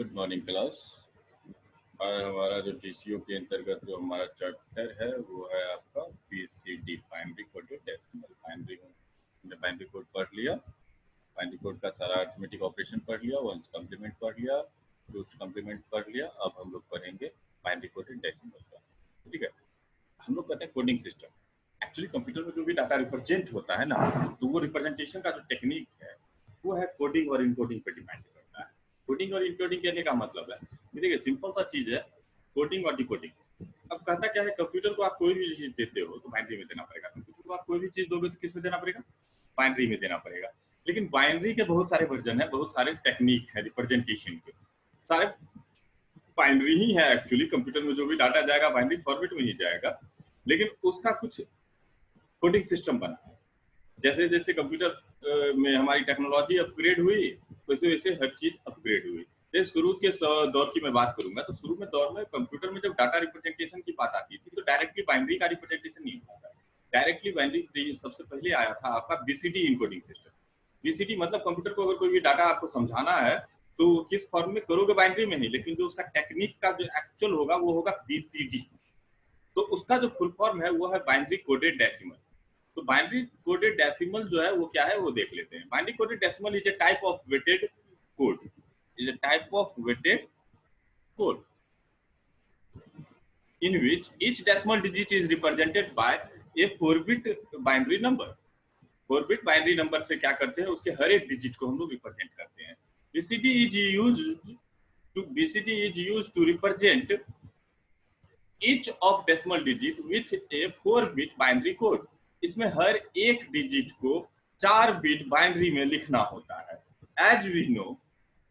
Good morning class. आज हमारा जो टीसीओ के अंतर्गत जो हमारा चैप्टर है वो है आपका BCD, binary coded decimal. Binary हमने बाइनरी कोड पढ़ लिया, बाइनरी कोड का सारा अरिथमेटिक ऑपरेशन पढ़ लिया, वंस कम्प्लीमेंट पढ़ लिया, टूस कम्प्लीमेंट पढ़ लिया। अब हम लोग पढ़ेंगे बाइनरी कोडेड डेसिमल का। ठीक है, हम लोग कहते हैं कोडिंग सिस्टम। एक्चुअली कंप्यूटर में जो भी डाटा रिप्रेजेंट होता है ना, तो वो रिप्रेजेंटेशन का जो टेक्निक है वो है कोडिंग और इनकोडिंग पे डिपेंड करता है। कोडिंग और इनकोडिंग कहने का मतलब है, देखिए सिंपल सा चीज है, कोडिंग और डिकोडिंग। अब कहता क्या है, कंप्यूटर को आप कोई भी चीज देते हो तो बाइनरी में देना पड़ेगा। कंप्यूटर को आप कोई भी चीज दोगे तो किस में देना पड़ेगा? बाइनरी में देना पड़ेगा। लेकिन बाइनरी के बहुत सारे वर्जन है, बहुत सारे टेक्निक है रिप्रेजेंटेशन के। सारे बाइनरी ही है एक्चुअली, कंप्यूटर में जो भी डाटा जाएगा बाइनरी फॉर्मेट में ही जाएगा, लेकिन उसका कुछ कोडिंग सिस्टम बना है। जैसे जैसे कंप्यूटर में हमारी टेक्नोलॉजी अपग्रेड हुई, वैसे वैसे हर चीज अपग्रेड हुई। जैसे शुरू के दौर की मैं बात करूंगा तो शुरू में दौर में कंप्यूटर में जब डाटा रिप्रेजेंटेशन की बात आती थी तो डायरेक्टली बाइनरी का रिप्रेजेंटेशन नहीं होता था। डायरेक्टली बाइनरी सबसे पहले आया था आपका बीसीडी इनकोडिंग सिस्टम। बीसीडी मतलब कंप्यूटर को अगर कोई भी डाटा आपको समझाना है तो किस फॉर्म में करोगे? बाइनरी में ही, लेकिन जो उसका टेक्निक का जो एक्चुअल होगा वो होगा बीसीडी। तो उसका जो फुल फॉर्म है वो है बाइनरी कोडेड डेसिमल। तो बाइनरी कोडेड डेसिमल जो है वो क्या है वो देख लेते हैं। Binary coded decimal is a type of weighted code, is a type of weighted code in which each decimal digit is represented by a 4-bit binary number। 4-bit binary number से क्या करते हैं, उसके हर एक डिजिट को हम लोग represent करते हैं। BCD is used to represent each of decimal digit with a 4-bit binary code। इसमें हर एक डिजिट को 4 बिट बाइनरी में लिखना होता है। As we know,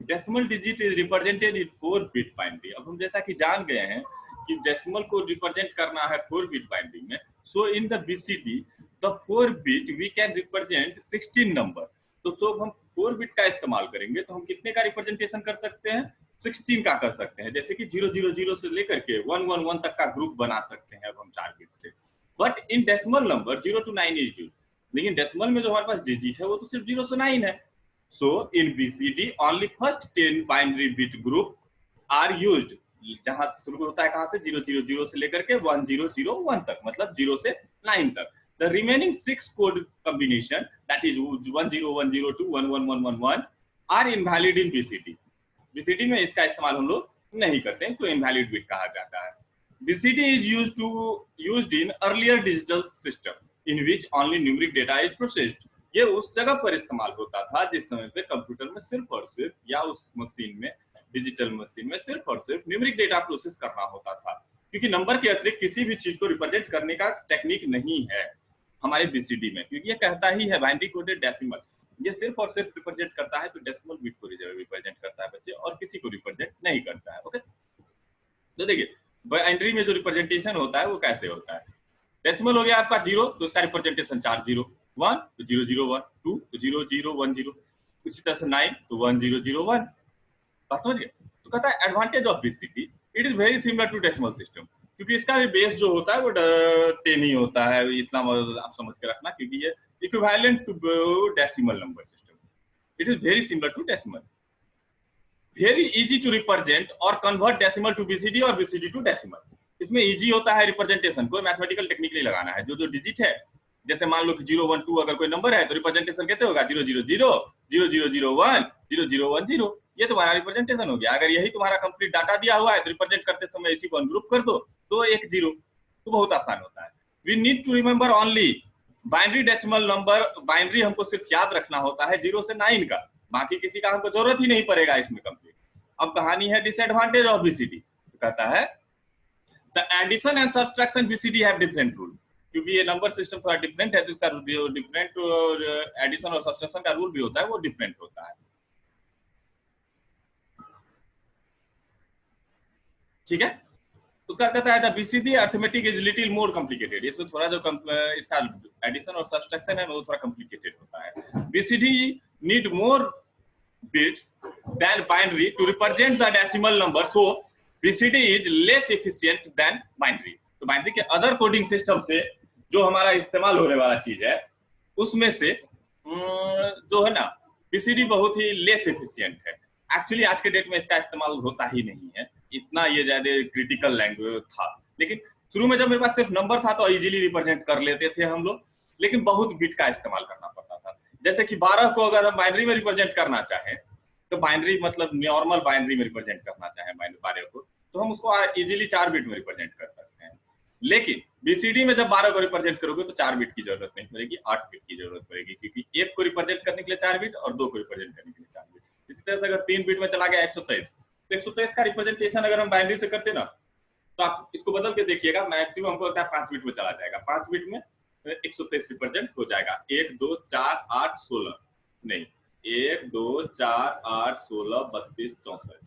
decimal digit is represented in 4-bit binary। अब हम जैसा कि जान गए हैं कि डेसिमल को रिप्रेजेंट करना है 4-bit बाइनरी में, so in the BCD the 4-bit we can represent 16 number. तो जब हम 4-bit का इस्तेमाल करेंगे तो हम कितने का रिप्रेजेंटेशन कर सकते हैं? 16 का कर सकते हैं। जैसे कि 000 से लेकर के 111 तक का ग्रुप बना सकते हैं अब हम 4 बिट से। But in decimal number 0 to 9 is used, लेकिन डेसिमल में जो हमारे पास डिजिट है वो तो सिर्फ 0 से 9 है। So in BCD only first 10 binary bit group are used. जहां से शुरू होता है, कहां से? 000 से लेकर के 1001 तक, मतलब 0 से 9 तक। The remaining 6 code combination that is 10102 11111 are invalid in BCD. BCD में इसका इस्तेमाल हम लोग नहीं करते हैं, तो इनवैलिड बिट कहा जाता है। BCD is used in earlier digital system in which only numeric data is processed. ये उस जगह पर इस्तेमाल होता था जिस समय पे कंप्यूटर में सिर्फ और सिर्फ, या उस मशीन में, डिजिटल मशीन में सिर्फ और सिर्फ न्यूमेरिक डेटा प्रोसेस करना होता था, क्योंकि नंबर के अतिरिक्त किसी भी चीज को रिप्रेजेंट करने का टेक्निक नहीं है हमारे बीसीडी में, क्योंकि ये कहता ही है बाइनरी कोडेड डेसिमल, ये सिर्फ और सिर्फ रिप्रेजेंट करता है तो डेसिमल बिट को रिप्रेजेंट करता है बच्चे, और किसी को रिप्रेजेंट नहीं करता है। ओके, तो देखिए बाइनरी में जो रिप्रेजेंटेशन होता है वो कैसे होता है। डेसिमल हो गया आपका 0, तो उसका रिप्रेजेंटेशन 4 0, 1 तो 0001, 2 तो 0010, इसी तरह से 9 तो 1001। बात समझ गए? तो कहता है advantage of BCD, it is very similar to decimal system, क्योंकि इसका भी बेस जो होता है वो 10 ही होता है। इतना आप समझ के रखना, क्योंकि ये equivalent to decimal number system. It is very similar to decimal, very easy to represent और कन्वर्ट डेसिमल टू बीसीडी और बीसीडी टू डेसिमल। इसमें इजी होता है रिप्रेजेंटेशन, कोई मैथमेटिकल टेक्निक नहीं लगाना है। जो डिजिट है, जैसे मान लो कि 012 अगर कोई नंबर है तो रिप्रेजेंटेशन कैसे होगा? 000 0001 0010, ये तुम्हारा रिप्रेजेंटेशन हो गया। अगर यही तुम्हारा कंप्लीट डाटा दिया हुआ है तो रिप्रेजेंट करते समय इसी को अनग्रुप कर दो तो 1 0, तो बहुत आसान होता है। We need to remember only binary decimal number. Binary हमको सिर्फ याद रखना होता है 0 से 9 का, बाकी किसी का हमको जरूरत ही नहीं पड़ेगा इसमें कंप्लीट। अब कहानी है डिसएडवांटेज ऑफ बीसीडी। तो कहता है the addition and subtraction BCD have different rule, क्योंकि ये नंबर सिस्टम थोड़ा डिफरेंट है तो इसका डिफरेंट एडिशन और सब्ट्रैक्शन का रूल भी होता है, वो डिफरेंट होता है। ठीक है, उसका कहता है the BCD arithmetic is little more complicated. इसमें थोड़ा जो इसका एडिशन और सब्ट्रैक्शन है वो थोड़ा कॉम्प्लिकेटेड होता है। BCD need more bits than binary to represent the decimal number, so BCD is less efficient than binary. तो बाइनरी के अदर कोडिंग सिस्टम से जो हमारा इस्तेमाल होने वाला चीज है उसमें से जो है ना बीसीडी बहुत ही लेस एफिशिएंट है। एक्चुअली आज के डेट में इसका इस्तेमाल होता ही नहीं है, इतना ये ज्यादा क्रिटिकल लैंग्वेज था। लेकिन शुरू में जब मेरे पास सिर्फ नंबर था तो इजीली रिप्रेजेंट कर लेते थे हम लोग, लेकिन बहुत बिट का इस्तेमाल करना पड़ता था। जैसे कि 12 को अगर हम बाइनरी में रिप्रेजेंट करना चाहें, तो बाइनरी मतलब नॉर्मल बाइनरी में रिप्रेजेंट करना चाहें 12 को, तो हम उसको इजीली 4 बिट में रिप्रेजेंट कर सकते हैं। लेकिन बीसीडी में जब 12 को रिप्रेजेंट करोगे तो 4 बिट की जरूरत नहीं पड़ेगी, 8 बिट की जरूरत पड़ेगी, क्योंकि 1 को रिप्रेजेंट करने के लिए 4 बिट और 2 को रिप्रेजेंट करने के लिए 4 बिट। इसी तरह से अगर 3 बिट में चला गया 123, तो 123 का रिप्रेजेंटेशन अगर हम बाइनरी से करते ना, तो आप इसको बदल के देखिएगा, मैक्सिमम हमको लगता है 5 बिट में चला जाएगा। 5 बिट में 123 रिप्रेजेंट हो जाएगा। 1 2 4 8 16 नहीं, 1 2 4 8 16 32 64।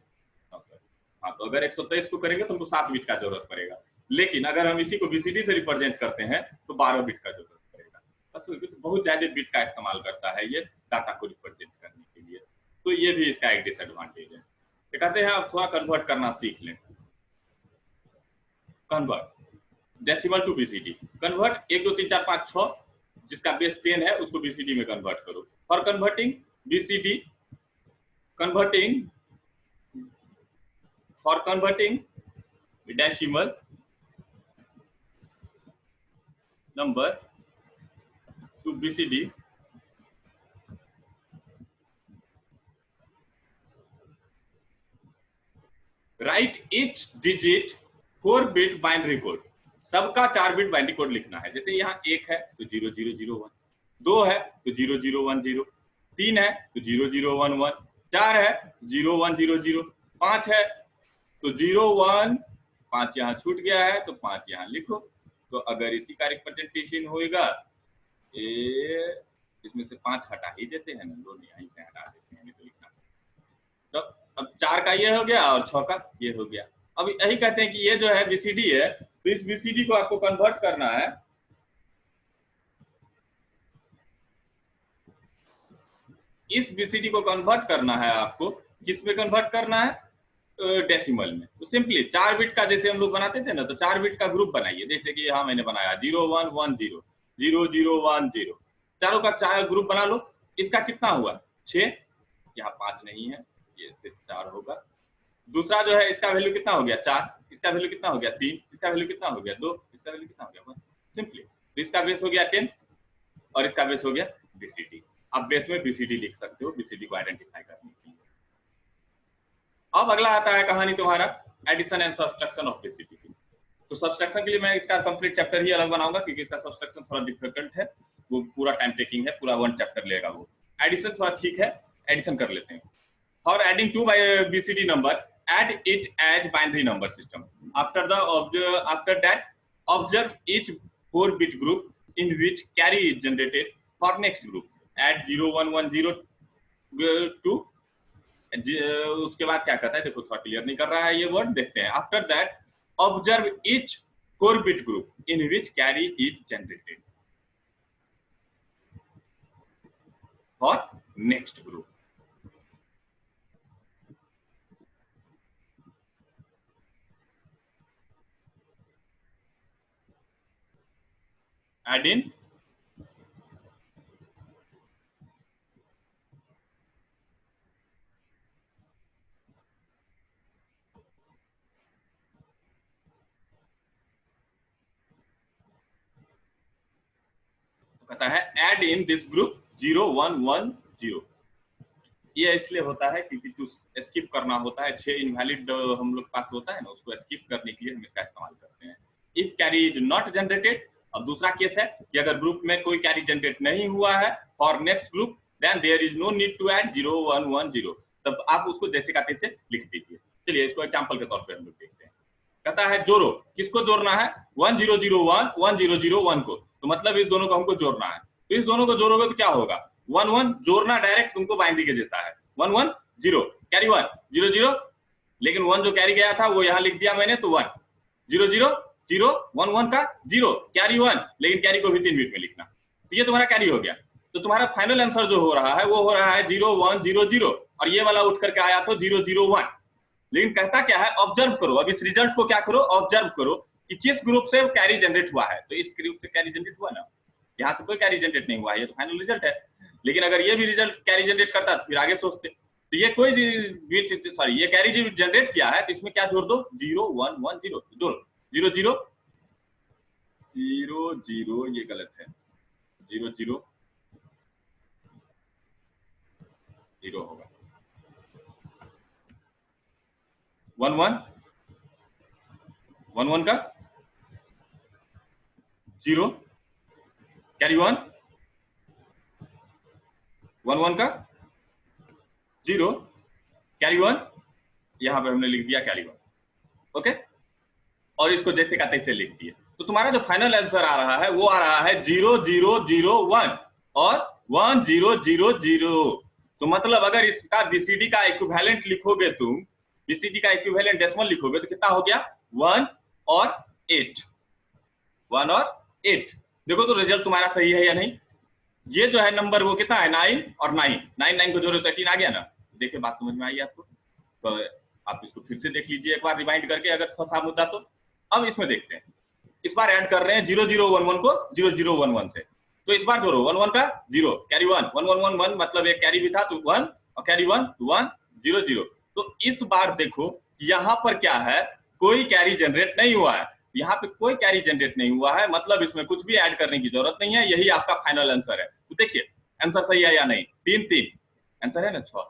हाँ, तो अगर 123 को करेंगे तो हमको 7 बिट का जरूरत पड़ेगा। लेकिन अगर हम इसी को बीसीडी से रिप्रेजेंट करते हैं तो 12 बिट का जरूरत पड़ेगा। तो बहुत ज्यादा बिट का इस्तेमाल करता है ये डाटा को रिप्रेजेंट करने के लिए, तो ये भी इसका एक डिसएडवांटेज है। तो कहते हैं आप थोड़ा कन्वर्ट करना सीख लें। Convert decimal to BCD, convert 1 2 3 4 5 6 जिसका बेस 10 है उसको बीसीडी में कन्वर्ट करो। For converting BCD, converting for converting decimal number to BCD, write each digit 4 bit binary code। सबका 4 बिट बाइनरी कोड लिखना है। जैसे यहाँ 1 है तो 0001, 2 है तो 0010, 3 है तो 0011, 4 है 0100, 5 है तो 01, 5 यहाँ छूट गया है तो 5 यहाँ लिखो। तो अगर इसी का रिप्रेजेंटेशन होएगा, इसमें से 5 हटा ही देते हैं ना, दोनों यहीं से हटा देते हैं, तो लिखना। तो अब 4 का ये हो गया और 6 का ये हो गया। अब यही कहते हैं कि ये जो है बीसीडी है, तो इस बीसीडी को आपको कन्वर्ट करना है इस बीसीडी को कन्वर्ट करना है आपको। किस में कन्वर्ट करना है? डेसिमल में। तो सिंपली 4 बिट का जैसे हम लोग बनाते थे ना, तो 4 बिट का ग्रुप बनाइए। जैसे कि यहाँ मैंने बनाया 0110 0010, चारों का 4 ग्रुप बना लो। इसका कितना हुआ? 6, यहाँ 5 नहीं है, ये सिर्फ 4 होगा। दूसरा जो है इसका वैल्यू कितना हो गया? 4, इसका वैल्यू कितना हो गया? 3, इसका वैल्यू कितना हो गया? 2, इसका वैल्यू कितना हो गया? 1। सिंपली तो इसका बेस हो गया 10 और इसका बेस हो गया बीसीडी। आप बेस में बीसीडी लिख सकते हो, बीसीडी को आइडेंटिफाई करने के लिए। अब अगला आता है कहानी तुम्हारा addition and subtraction of BCD. तो सब्सट्रैक्शन के लिए मैं इसका कंप्लीट चैप्टर ही अलग बनाऊंगा, क्योंकि इसका सब्सट्रैक्शन थोड़ा डिफिकल्ट है, वो पूरा टाइम टेकिंग है, पूरा 1 चैप्टर लेगा वो। एडिशन थोड़ा ठीक है, एडिशन कर लेते हैं। For adding 2 by BCD number, add it as binary number system. After that, observe each 4 bit group in which carry is generated for next group. Add 0110 to उसके बाद क्या करता है देखो, थोड़ा क्लियर नहीं कर रहा है ये वर्ड, देखते हैं। After that observe each 4 bit group in which carry is generated for next group. Add in कहता है add in this group 0110। ये इसलिए होता है क्योंकि कुछ स्किप करना होता है, 6 इनवैलिड हम लोग पास होता है ना, उसको स्किप करने के लिए हम इसका इस्तेमाल करते हैं। If carry is not generated, अब दूसरा केस है कि अगर ग्रुप में कोई कैरी जनरेट नहीं हुआ है for next group, then there is no need to add 0110, तब आप उसको जैसे का तैसे लिख दीजिए। चलिए इसको एग्जांपल के तौर पे हम लोग देखते हैं। कहता है जोड़ो, किसको जोड़ना है? 1001 1001 को, तो मतलब इस दोनों को हमको जोड़ना है। तो इस दोनों को जोड़ोगे तो क्या होगा? 11 जोड़ना डायरेक्ट तुमको बाइनरी के जैसा है, 110 कैरी 1 00, लेकिन 1 जो कैरी गया था वो यहाँ लिख दिया मैंने, तो 1 00 0 11 का 0 कैरी 1, लेकिन कैरी को भी 3 बिट में लिखना। तो ये तुम्हारा कैरी हो गया। तो तुम्हारा फाइनल आंसर जो हो रहा है वो हो रहा है 0100, और ये वाला उठ करके आया तो 001। लेकिन कहता क्या है? ऑब्जर्व करो। अब इस रिजल्ट को क्या करो? ऑब्जर्व करो कि किस ग्रुप से कैरी जनरेट हुआ है। तो इस ग्रुप से कैरी जनरेट हुआ ना, यहाँ से कोई कैरी जनरेट नहीं हुआ है, ये तो फाइनल रिजल्ट है। लेकिन अगर ये भी रिजल्ट कैरी जनरेट करता तो फिर आगे सोचते। तो ये कोई बिट, सॉरी ये कैरी जनरेट किया है तो इसमें क्या जोड़ दो, 0 1 1 0 जोड़ो, 0 0 0 0, ये गलत है, 0 0 0 होगा, 1 1 1 1 का 0 कैरी 1 1 1 का 0 कैरी 1, यहां पर हमने लिख दिया कैरी 1, ओके, और इसको जैसे का तैसे लिख दिए। तो तुम्हारा जो फाइनल आंसर आ रहा है वो आ रहा है 0 0 0 1 और 1 0 0 0। तो मतलब अगर इसका बीसीडी का इक्विवेलेंट लिखोगे तुम, बीसीडी का इक्विवेलेंट डेसिमल लिखोगे तो कितना हो गया, 1 और 8, 1 और 8। देखो तो रिजल्ट तुम्हारा सही है या नहीं। ये जो है नंबर वो कितना है, 9 और 9, 9 9 को जोड़ो तो 18 आ गया ना। देखिए बात समझ में आई आपको, तो आप इसको फिर से देख लीजिए एक बार रिवाइंड करके अगर फंसा मुद्दा तो। अब इसमें देखते हैं, इस बार ऐड कर रहे हैं 0 0 1 1 को 0 0 1 1 से, तो इस बार जोड़ो 1 1 का 0 कैरी 1 1 1 1 1, मतलब एक कैरी भी था तो 1 और कैरी 1 1 0 0। तो इस बार देखो यहाँ पर क्या है, कोई कैरी जनरेट नहीं हुआ है, यहाँ पे कोई कैरी जनरेट नहीं हुआ है, मतलब इसमें कुछ भी ऐड करने की जरूरत नहीं है। यही आपका फाइनल आंसर है। तो देखिए आंसर सही है या नहीं, 3 3 आंसर है ना 6।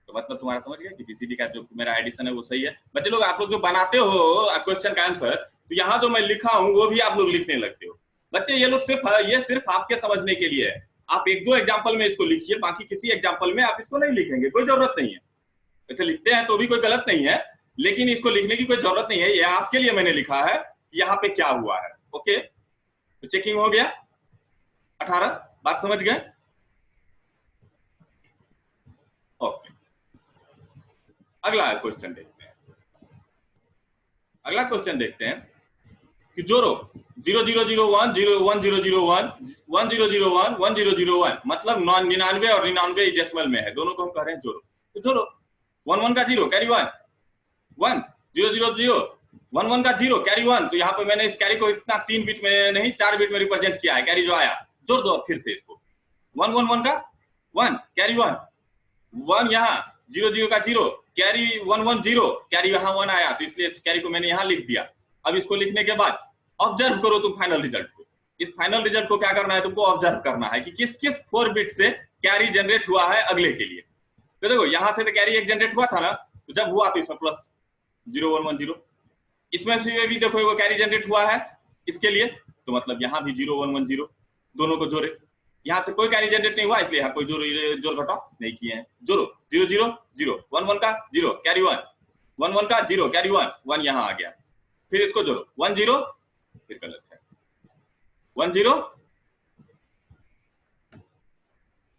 तो मतलब तुम्हारा समझ गया कि बीसीडी का जो मेरा एडिशन है वो सही है। बच्चे लोग आप लोग जो बनाते हो क्वेश्चन का आंसर, तो यहाँ जो मैं लिखा हूँ वो भी आप लोग लिखने लगते हो। बच्चे ये लोग सिर्फ आपके समझने के लिए है। आप एक दो एग्जाम्पल में इसको लिखिए, बाकी किसी एग्जाम्पल में आप इसको नहीं लिखेंगे, कोई जरूरत नहीं है। वैसे लिखते हैं तो भी कोई गलत नहीं है, लेकिन इसको लिखने की कोई जरूरत नहीं है। ये आपके लिए मैंने लिखा है यहाँ पे क्या हुआ है। ओके, तो चेकिंग हो गया 18, बात समझ गए। ओके, अगला क्वेश्चन देखते हैं। अगला क्वेश्चन देखते हैं कि जोड़ो 0 0 0 1 0 1 0 0 1 1 0 0 1 1 0 0 1, मतलब 99 और 99 डेसिमल में है, दोनों को हम कह रहे हैं जोड़ो। तो जोड़ो 1 1 का 0 कैरी 1 1 0 0 0 1 1 का 0 कैरी 1। तो यहाँ पे मैंने इस कैरी को इतना 3 बिट में नहीं 4 बिट में रिप्रेजेंट किया है, कैरी जो आया जोड़ दो फिर से इसको। 1 1 1 का 1 कैरी 1 1, यहाँ 0 0 का 0 कैरी 1 1 0 कैरी यहाँ 1 आया, तो इसलिए इस कैरी को मैंने यहाँ लिख दिया। अब इसको लिखने के बाद ऑब्जर्व करो तुम फाइनल रिजल्ट को। इस फाइनल रिजल्ट को क्या करना है, तुमको ऑब्जर्व करना है कि किस किस 4 बिट से कैरी जनरेट हुआ है अगले के लिए। तो देखो यहाँ से तो कैरी एक जनरेट हुआ था ना, तो जब हुआ तो इसमें प्लस 0 1 1 0, इसमें से भी देखो वो कैरी जनरेट हुआ है इसके लिए, तो मतलब यहाँ भी 0 1 1 0, दोनों को जोड़े। यहाँ से कोई कैरी जनरेट नहीं हुआ, इसलिए यहाँ कोई जोड़ घटाव नहीं किए हैं। जोड़ो 0 0 0 1 1 का 0 कैरी 1 1 1 का 0 कैरी 1 1 यहाँ आ गया, फिर इसको जोड़ो 1 0, फिर गलत है 1 0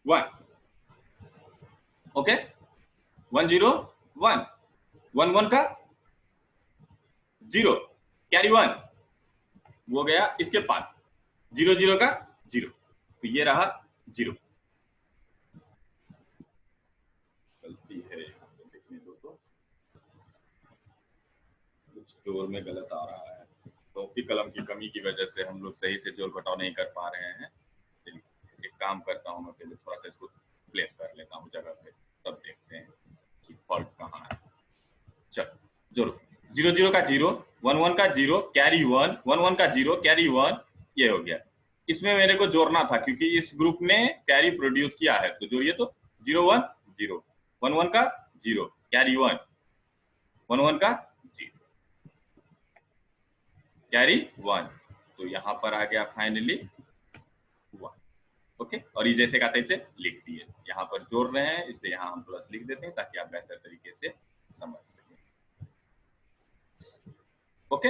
1, ओके 1 0 1 1 1 का 0 कैरी 1 वो गया इसके पास 0 0 का 0, तो ये रहा 0। गलती है देखने दो, तो कुछ जोड़ में गलत आ रहा है, कॉपी कलम की कमी की वजह से हम लोग सही से जोड़ घटाव नहीं कर पा रहे हैं। एक काम करता हूँ, मैं पहले थोड़ा सा इसको प्लेस कर लेता हूँ जगह पे, तब देखते हैं कि फॉल्ट कहाँ है। चलो जोड़ो 0 0 का 0 1 1 का 0 कैरी 1 1 1 का 0 कैरी 1, ये हो गया। इसमें मेरे को जोड़ना था क्योंकि इस ग्रुप ने कैरी प्रोड्यूस किया है, तो जोड़िए तो 0 1 0 1 1 का 0 कैरी 1 1 1 का 0 कैरी 1, तो यहाँ पर आ गया फाइनली 1। ओके, और ये जैसे का तैसे लिख दिए, यहाँ पर जोड़ रहे हैं इसलिए यहाँ हम प्लस लिख देते हैं ताकि आप बेहतर तरीके से समझ सकें। ओके,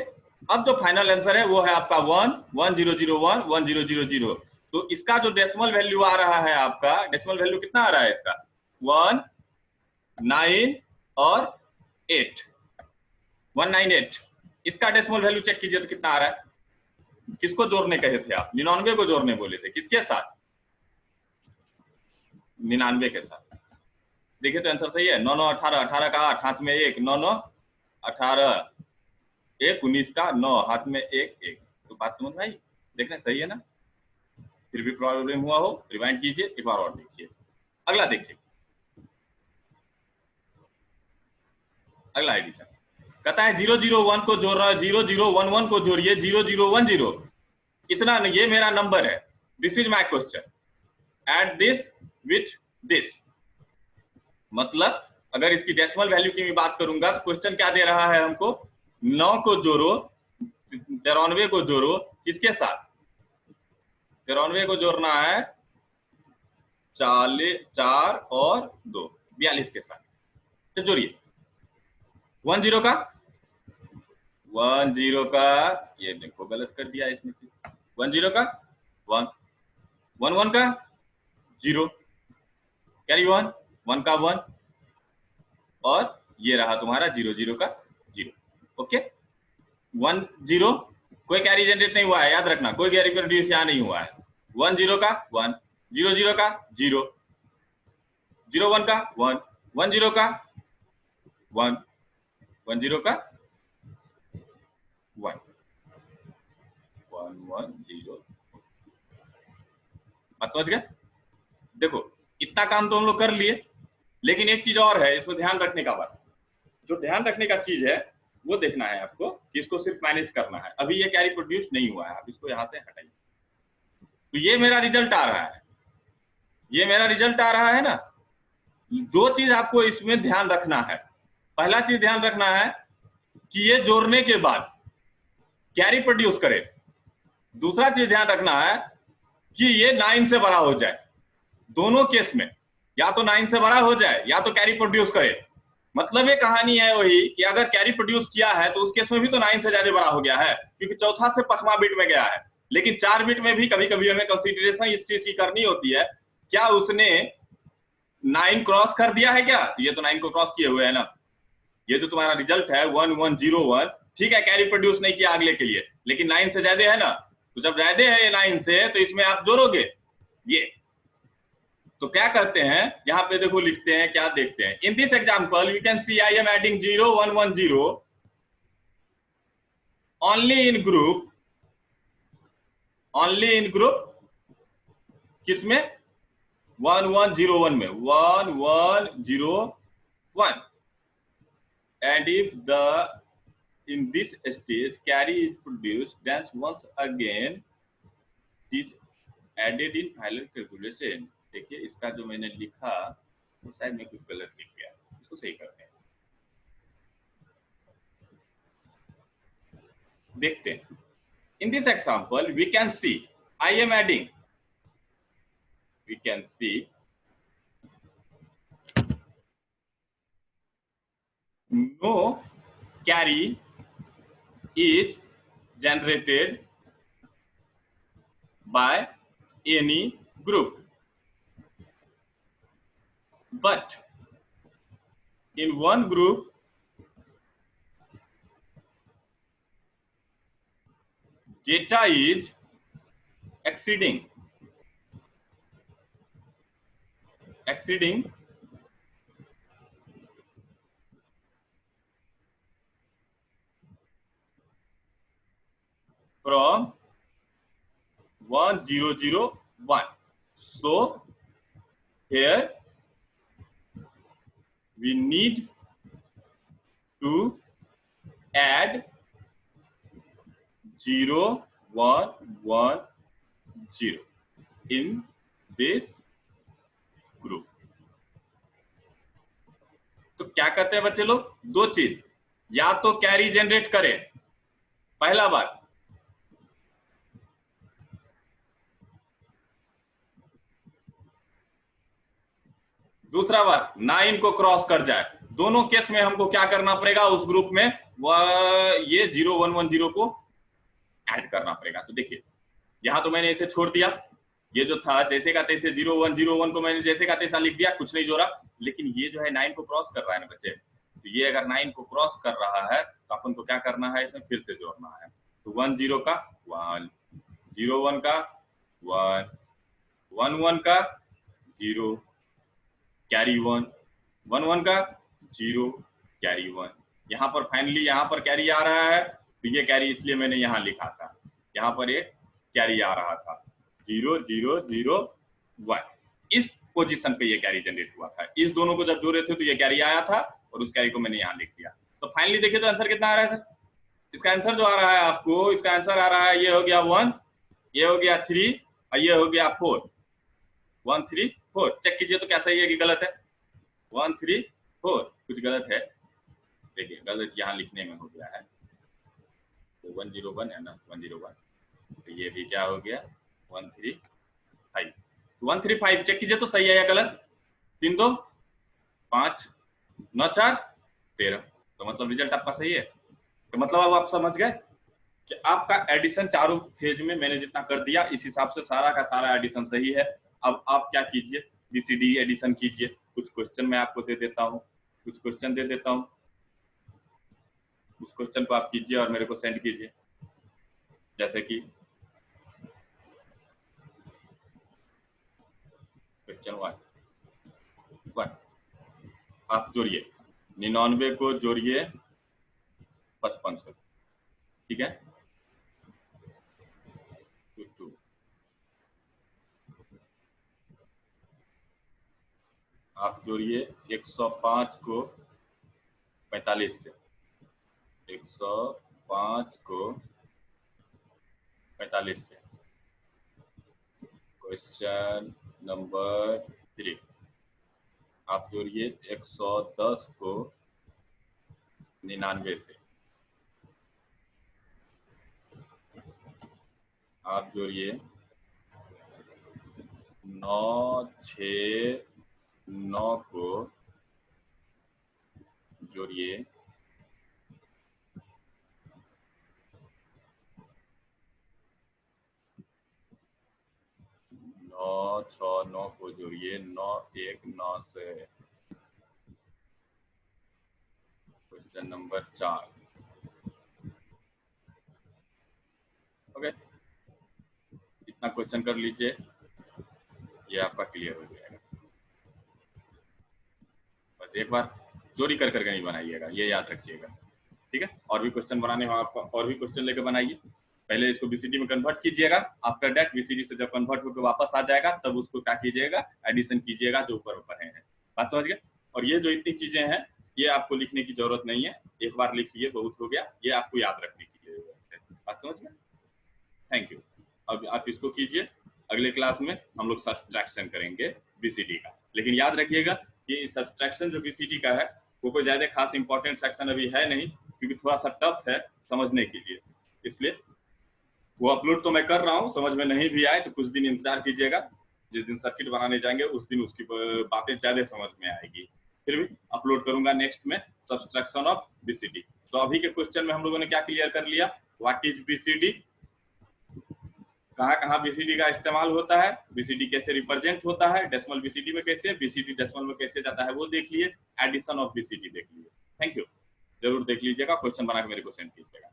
अब जो फाइनल आंसर है वो है आपका 1 1 0 0 1 1 0 0 0। तो इसका जो डेसिमल वैल्यू आ रहा है, आपका डेसिमल वैल्यू कितना आ रहा है इसका, 1 9 और 8 198। इसका डेसिमल वैल्यू चेक कीजिए तो कितना आ रहा है। किसको जोड़ने कहे थे आप, 99 को जोड़ने बोले थे, किसके साथ, 99 के साथ। देखिए तो आंसर सही है, 9 9 18 18 का 8 हाथ में 1 9 9 18 1 19 का 9 हाथ में 1 1। तो बात समझ में आई, देखना सही है ना। फिर भी प्रॉब्लम हुआ हो रिवाइंड कीजिए, एक बार और देखिए। अगला देखिए अगला एडिशन कहता है 001 को जोड़ रहा है, 0011 को जोड़िए 0010, इतना नहीं, ये मेरा नंबर है, this is my question, add this with this. मतलब अगर इसकी डेसिमल वैल्यू की मैं बात करूंगा तो क्वेश्चन क्या दे रहा है हमको, 9 को जोड़ो 93 को जोड़ो किसके साथ, 93 को जोड़ना है 4 और 2 42 के साथ, तो जोड़िए 10 का 10 का, ये देखो गलत कर दिया इसमें, 10 का 1, 11 का 0, कैरी 1, 1 का 1, और ये रहा तुम्हारा 00 का 0। ओके 10 कोई कैरी जनरेट नहीं हुआ है, याद रखना, कोई कैरी प्रोड्यूस यहाँ नहीं हुआ है। 10 का 1, 00 का 0, 01 का 1, 10 का 1, 10 का 1, 110। बात समझ गए? देखो इतना काम तो हम लोग कर लिए, लेकिन एक चीज और है इसमें ध्यान रखने का बात, जो ध्यान रखने का चीज है वो देखना है आपको कि इसको सिर्फ मैनेज करना है। अभी ये कैरी प्रोड्यूस नहीं हुआ है, आप इसको यहां से हटाइए, तो ये मेरा रिजल्ट आ रहा है, ये मेरा रिजल्ट आ रहा है ना। दो चीज आपको इसमें ध्यान रखना है, पहला चीज ध्यान रखना है कि ये जोड़ने के बाद कैरी प्रोड्यूस करे, दूसरा चीज ध्यान रखना है कि ये 9 से बड़ा हो जाए। दोनों केस में या तो 9 से बड़ा हो जाए या तो कैरी प्रोड्यूस करे। मतलब ये कहानी है वही कि अगर कैरी प्रोड्यूस किया है तो उस केस में भी तो 9 से ज्यादा बड़ा हो गया है, क्योंकि चौथा से 5वां बिट में गया है। लेकिन 4 बिट में भी कभी कभी हमें कंसीडरेशन इस चीज की करनी होती है, क्या उसने 9 क्रॉस कर दिया है क्या, तो ये तो 9 को क्रॉस किए हुए है ना। ये जो तुम्हारा रिजल्ट है 1101, ठीक है कैरी प्रोड्यूस नहीं किया अगले के लिए, लेकिन 9 से ज्यादा है ना, तो जब ज्यादा है ये 9 से तो इसमें आप जोड़ोगे ये। तो क्या करते हैं यहां पे देखो, लिखते हैं क्या, देखते हैं। In this example you can see I am adding 0110 only in group, only in group किसमें, 1101 में, 1101, and if the in this stage carry is produced, then once again it is added in final calculation। देखिए इसका जो मैंने लिखा वो शायद मैं कुछ गलत लिख गया, इसको सही करते हैं, देखते हैं। In this example we can see I am adding, we can see no carry is generated by any group, but in one group data is exceeding from 1001। So here we need to add 0110 in this group। तो क्या कहते हैं बच्चे लोग, दो चीज, या तो कैरी जनरेट करे पहला बार, दूसरा बार 9 को क्रॉस कर जाए। दोनों केस में हमको क्या करना पड़ेगा, उस ग्रुप में ये 0110 को ऐड करना पड़ेगा। तो देखिए यहां तो मैंने इसे छोड़ दिया, ये जो था जैसे का तैसे 0101 को मैंने जैसे का तैसा लिख दिया, कुछ नहीं जोड़ा। लेकिन ये जो है 9 को क्रॉस कर रहा है ना बच्चे, तो ये अगर 9 को क्रॉस कर रहा है तो अपन को क्या करना है, इसमें फिर से जोड़ना है। तो 10 का 1, 01 का 1, 11 का 0, कैरी 1, 11 का 0, कैरी 1। यहाँ पर फाइनली यहाँ पर कैरी आ रहा है, तो ये कैरी इसलिए मैंने यहाँ लिखा था, यहाँ पर एक कैरी आ रहा था 0001, इस पोजीशन पे ये कैरी जनरेट हुआ था। इस दोनों को जब जोड़े थे तो ये कैरी आया था और उस कैरी को मैंने यहाँ लिख दिया। तो फाइनली देखिए तो आंसर कितना आ रहा है सर? इसका आंसर जो आ रहा है आपको, इसका आंसर आ रहा है, ये हो गया 1, ये हो गया 3 और ये हो गया 4। 1 3 4। चेक कीजिए तो क्या सही है कि गलत है? 1 3 4 कुछ गलत है। देखिए गलत यहाँ लिखने में हो गया है, तो 101 है ना, 101। तो ये भी क्या हो गया 135। 135 चेक कीजिए तो सही है या गलत? 3 2 5 9 4 13। तो मतलब रिजल्ट आपका सही है। तो मतलब अब आप समझ गए कि आपका एडिशन चारों फेज में मैंने जितना कर दिया, इस हिसाब से सारा का सारा एडिशन सही है। अब आप क्या कीजिए, बीसीडी एडिशन कीजिए। कुछ क्वेश्चन मैं आपको दे देता हूँ, कुछ क्वेश्चन दे देता हूँ, उस क्वेश्चन को आप कीजिए और मेरे को सेंड कीजिए। जैसे कि क्वेश्चन 1 आप जोड़िए 99 को जोड़िए 55 से, ठीक है। 2 आप जोड़िए 105 को 45 से, 105 को 45 से। क्वेश्चन नंबर 3 आप जोड़िए 110 को 99 से। आप जोड़िए 969 को जोड़िए 969 को जोड़िए 919 से। क्वेश्चन नंबर 4 ओके, इतना क्वेश्चन कर लीजिए, ये आपका क्लियर हो जाएगा। बस एक बार चोरी कर करके नहीं बनाइएगा, ये याद रखिएगा, ठीक है। और भी क्वेश्चन बनाने में आपको और भी क्वेश्चन लेकर बनाइए। पहले इसको बीसीडी में कन्वर्ट कीजिएगा, आफ्टर दैट बीसीडी से जब कन्वर्ट होकर वापस आ जाएगा तब उसको क्या कीजिएगा, एडिशन कीजिएगा जो ऊपर ऊपर है। बात समझ गए? और ये जो इतनी चीजें हैं ये आपको लिखने की जरूरत नहीं है, एक बार लिखिए बहुत हो गया, ये आपको याद रखने की जरूरत है। बात समझ गए? Thank you. अब आप इसको कीजिए, अगले क्लास में हम लोग सब्सट्रैक्शन करेंगे बीसीडी का। लेकिन याद रखिएगा कि सब्सट्रैक्शन जो बीसीडी का है वो कोई ज्यादा खास इंपॉर्टेंट सेक्शन अभी है नहीं, क्योंकि थोड़ा सा टफ है समझने के लिए, इसलिए वो अपलोड तो मैं कर रहा हूँ। समझ में नहीं भी आए तो कुछ दिन इंतजार कीजिएगा, जिस दिन सर्किट बनाने जाएंगे उस दिन उसकी बातें ज्यादा समझ में आएगी। फिर भी अपलोड करूंगा नेक्स्ट में सब्सट्रैक्शन ऑफ बीसीडी। तो अभी के क्वेश्चन में हम लोगों ने क्या क्लियर कर लिया, व्हाट इज बीसीडी, कहाँ कहाँ बीसीडी का इस्तेमाल होता है, बीसीडी कैसे रिप्रेजेंट होता है, डेसिमल बीसीडी में कैसे, बीसीडी डेसिमल में कैसे जाता है वो देख लिए, एडिशन ऑफ बीसीडी देख लिए। थैंक यू, जरूर देख लीजिएगा, क्वेश्चन बना के मेरे को सेंड कीजिएगा।